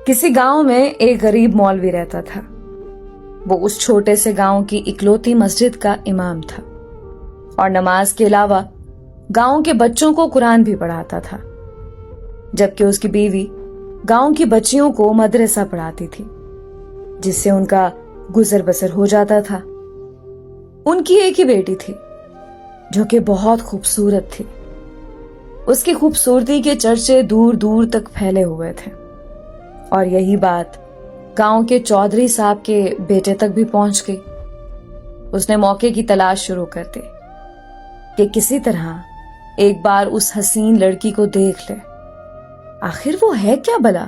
किसी गांव में एक गरीब मौलवी रहता था। वो उस छोटे से गांव की इकलौती मस्जिद का इमाम था और नमाज के अलावा गांव के बच्चों को कुरान भी पढ़ाता था, जबकि उसकी बीवी गांव की बच्चियों को मदरसा पढ़ाती थी, जिससे उनका गुजर बसर हो जाता था। उनकी एक ही बेटी थी जो कि बहुत खूबसूरत थी। उसकी खूबसूरती के चर्चे दूर दूर तक फैले हुए थे और यही बात गांव के चौधरी साहब के बेटे तक भी पहुंच गई। उसने मौके की तलाश शुरू कर दी कि किसी तरह एक बार उस हसीन लड़की को देख ले। आखिर वो है क्या भला?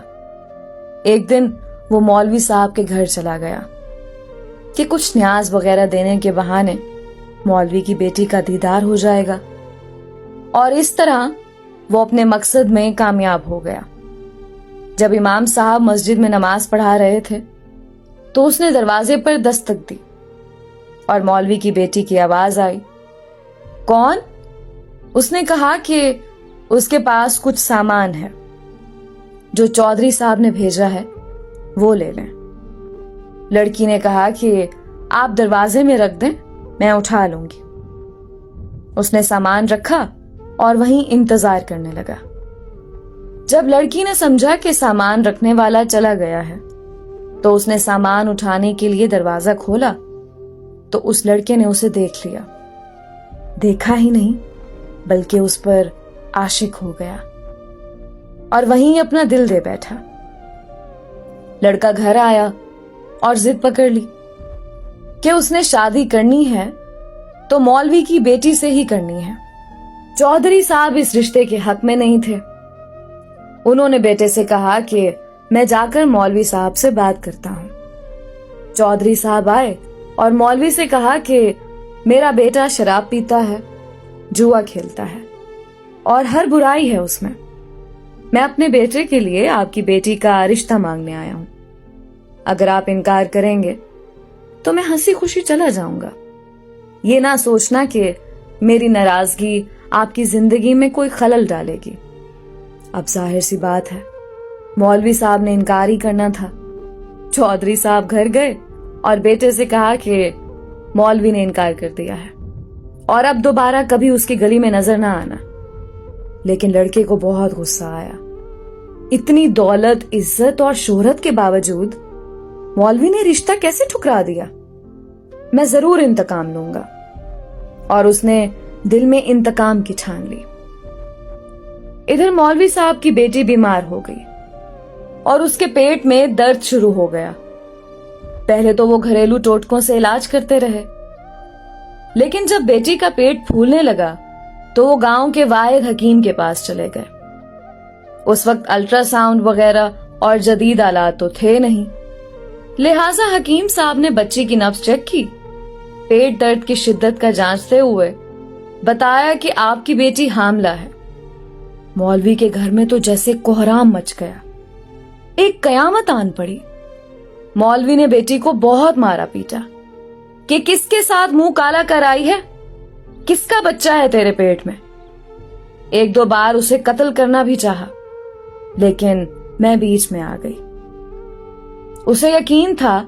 एक दिन वो मौलवी साहब के घर चला गया कि कुछ न्याज वगैरह देने के बहाने मौलवी की बेटी का दीदार हो जाएगा, और इस तरह वो अपने मकसद में कामयाब हो गया। जब इमाम साहब मस्जिद में नमाज पढ़ा रहे थे तो उसने दरवाजे पर दस्तक दी और मौलवी की बेटी की आवाज आई। कौन? उसने कहा कि उसके पास कुछ सामान है जो चौधरी साहब ने भेजा है, वो ले लें। लड़की ने कहा कि आप दरवाजे में रख दें, मैं उठा लूंगी। उसने सामान रखा और वहीं इंतजार करने लगा। जब लड़की ने समझा कि सामान रखने वाला चला गया है तो उसने सामान उठाने के लिए दरवाजा खोला तो उस लड़के ने उसे देख लिया। देखा ही नहीं बल्कि उस पर आशिक हो गया और वहीं अपना दिल दे बैठा। लड़का घर आया और जिद पकड़ ली कि उसने शादी करनी है तो मौलवी की बेटी से ही करनी है। चौधरी साहब इस रिश्ते के हक में नहीं थे। उन्होंने बेटे से कहा कि मैं जाकर मौलवी साहब से बात करता हूं। चौधरी साहब आए और मौलवी से कहा कि मेरा बेटा शराब पीता है, जुआ खेलता है और हर बुराई है उसमें। मैं अपने बेटे के लिए आपकी बेटी का रिश्ता मांगने आया हूं। अगर आप इनकार करेंगे तो मैं हंसी खुशी चला जाऊंगा। ये ना सोचना कि मेरी नाराजगी आपकी जिंदगी में कोई खलल डालेगी। अब जाहिर सी बात है, मौलवी साहब ने इनकार ही करना था। चौधरी साहब घर गए और बेटे से कहा कि मौलवी ने इनकार कर दिया है और अब दोबारा कभी उसकी गली में नजर ना आना। लेकिन लड़के को बहुत गुस्सा आया। इतनी दौलत, इज्जत और शोहरत के बावजूद मौलवी ने रिश्ता कैसे ठुकरा दिया? मैं जरूर इंतकाम लूंगा। और उसने दिल में इंतकाम की ठान ली। इधर मौलवी साहब की बेटी बीमार हो गई और उसके पेट में दर्द शुरू हो गया। पहले तो वो घरेलू टोटकों से इलाज करते रहे, लेकिन जब बेटी का पेट फूलने लगा तो वो गांव के वाहिद हकीम के पास चले गए। उस वक्त अल्ट्रासाउंड वगैरह और जदीद आलात तो थे नहीं, लिहाजा हकीम साहब ने बच्ची की नब्ज चेक की, पेट दर्द की शिद्दत का जांचते हुए बताया कि आपकी बेटी हामला है। मौलवी के घर में तो जैसे कोहराम मच गया, एक कयामत आन पड़ी। मौलवी ने बेटी को बहुत मारा पीटा कि किसके साथ मुंह काला कर आई है, किसका बच्चा है तेरे पेट में। एक दो बार उसे कत्ल करना भी चाहा, लेकिन मैं बीच में आ गई। उसे यकीन था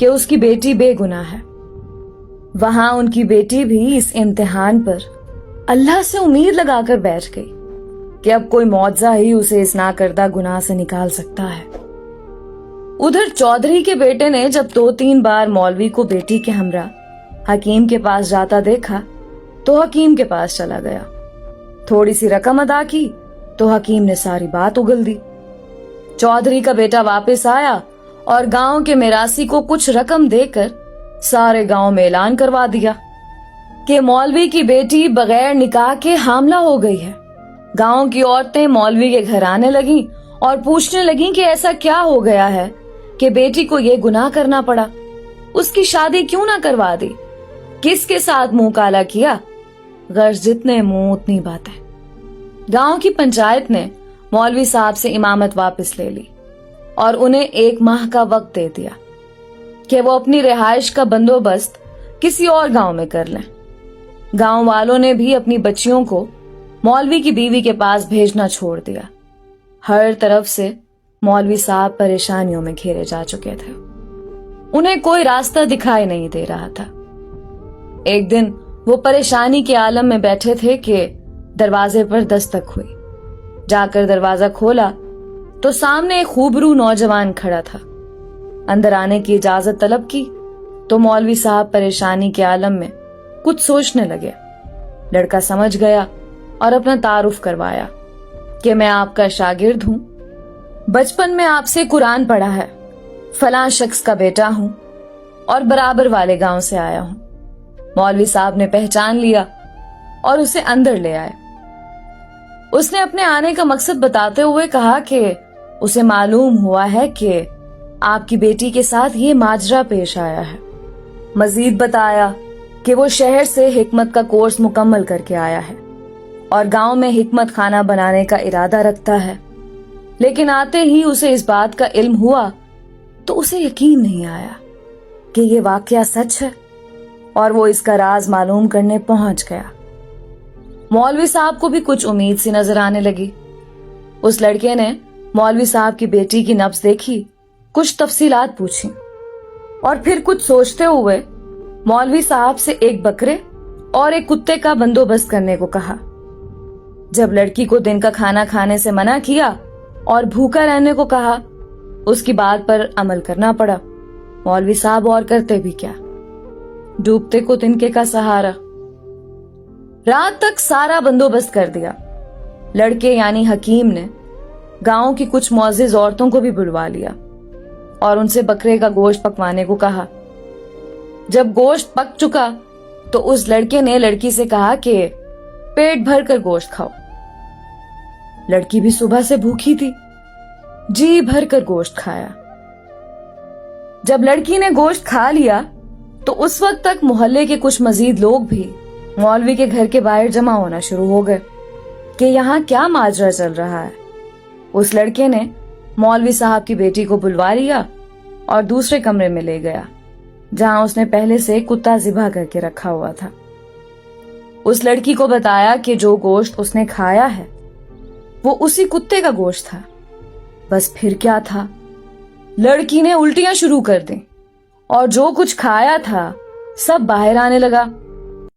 कि उसकी बेटी बेगुनाह है। वहां उनकी बेटी भी इस इम्तिहान पर अल्लाह से उम्मीद लगाकर बैठ गई कि अब कोई मौजज़ा ही उसे इस नाकर्दा गुनाह से निकाल सकता है। उधर चौधरी के बेटे ने जब 2-3 बार मौलवी को बेटी के हमरा हकीम के पास जाता देखा तो हकीम के पास चला गया। थोड़ी सी रकम अदा की तो हकीम ने सारी बात उगल दी। चौधरी का बेटा वापस आया और गांव के मिरासी को कुछ रकम देकर सारे गांव में ऐलान करवा दिया कि मौलवी की बेटी बगैर निकाह के हामला हो गई है। गांव की औरतें मौलवी के घर आने लगीं और पूछने लगीं कि ऐसा क्या हो गया है कि बेटी को ये गुनाह करना पड़ा, उसकी शादी क्यों ना करवा दी, किसके साथ मुंह काला किया। गर्ज जितने मुंह उतनी बातें। गांव की पंचायत ने मौलवी साहब से इमामत वापस ले ली और उन्हें 1 माह का वक्त दे दिया कि वो अपनी रिहाइश का बंदोबस्त किसी और गांव में कर लें। गांव वालों ने भी अपनी बच्चियों को मौलवी की बीवी के पास भेजना छोड़ दिया। हर तरफ से मौलवी साहब परेशानियों में घेरे जा चुके थे। उन्हें कोई रास्ता दिखाई नहीं दे रहा था। एक दिन वो परेशानी के आलम में बैठे थे कि दरवाजे पर दस्तक हुई। जाकर दरवाजा खोला तो सामने एक खूबरू नौजवान खड़ा था। अंदर आने की इजाजत तलब की तो मौलवी साहब परेशानी के आलम में कुछ सोचने लगे। लड़का समझ गया और अपना तारुफ करवाया कि मैं आपका शागिर्द हूं, बचपन में आपसे कुरान पढ़ा है, फलां शख्स का बेटा हूं और बराबर वाले गांव से आया हूं। मौलवी साहब ने पहचान लिया और उसे अंदर ले आए। उसने अपने आने का मकसद बताते हुए कहा कि उसे मालूम हुआ है कि आपकी बेटी के साथ ये माजरा पेश आया है। मजीद बताया कि वो शहर से हिकमत का कोर्स मुकम्मल करके आया है और गांव में हिकमत खाना बनाने का इरादा रखता है, लेकिन आते ही उसे इस बात का इल्म हुआ तो उसे यकीन नहीं आया कि ये वाकया सच है और वो इसका राज मालूम करने पहुंच गया। मौलवी साहब को भी कुछ उम्मीद सी नजर आने लगी। उस लड़के ने मौलवी साहब की बेटी की नब्ज देखी, कुछ तफसीलात पूछी और फिर कुछ सोचते हुए मौलवी साहब से एक बकरे और एक कुत्ते का बंदोबस्त करने को कहा। जब लड़की को दिन का खाना खाने से मना किया और भूखा रहने को कहा, उसकी बात पर अमल करना पड़ा। मौलवी साहब और करते भी क्या, डूबते को तिनके का सहारा। रात तक सारा बंदोबस्त कर दिया। लड़के यानी हकीम ने गांव की कुछ मुअज़्ज़िज़ औरतों को भी बुलवा लिया और उनसे बकरे का गोश्त पकवाने को कहा। जब गोश्त पक चुका तो उस लड़के ने लड़की से कहा कि पेट भर कर गोश्त खाओ। लड़की भी सुबह से भूखी थी, जी भर कर गोश्त खाया। जब लड़की ने गोश्त खा लिया तो उस वक्त तक मोहल्ले के कुछ मजीद लोग भी मौलवी के घर के बाहर जमा होना शुरू हो गए कि यहाँ क्या माजरा चल रहा है। उस लड़के ने मौलवी साहब की बेटी को बुलवा लिया और दूसरे कमरे में ले गया जहां उसने पहले से कुत्ता ज़िबा करके रखा हुआ था। उस लड़की को बताया कि जो गोश्त उसने खाया है वो उसी कुत्ते का गोश्त था। बस फिर क्या था, लड़की ने उल्टियां शुरू कर दी और जो कुछ खाया था सब बाहर आने लगा।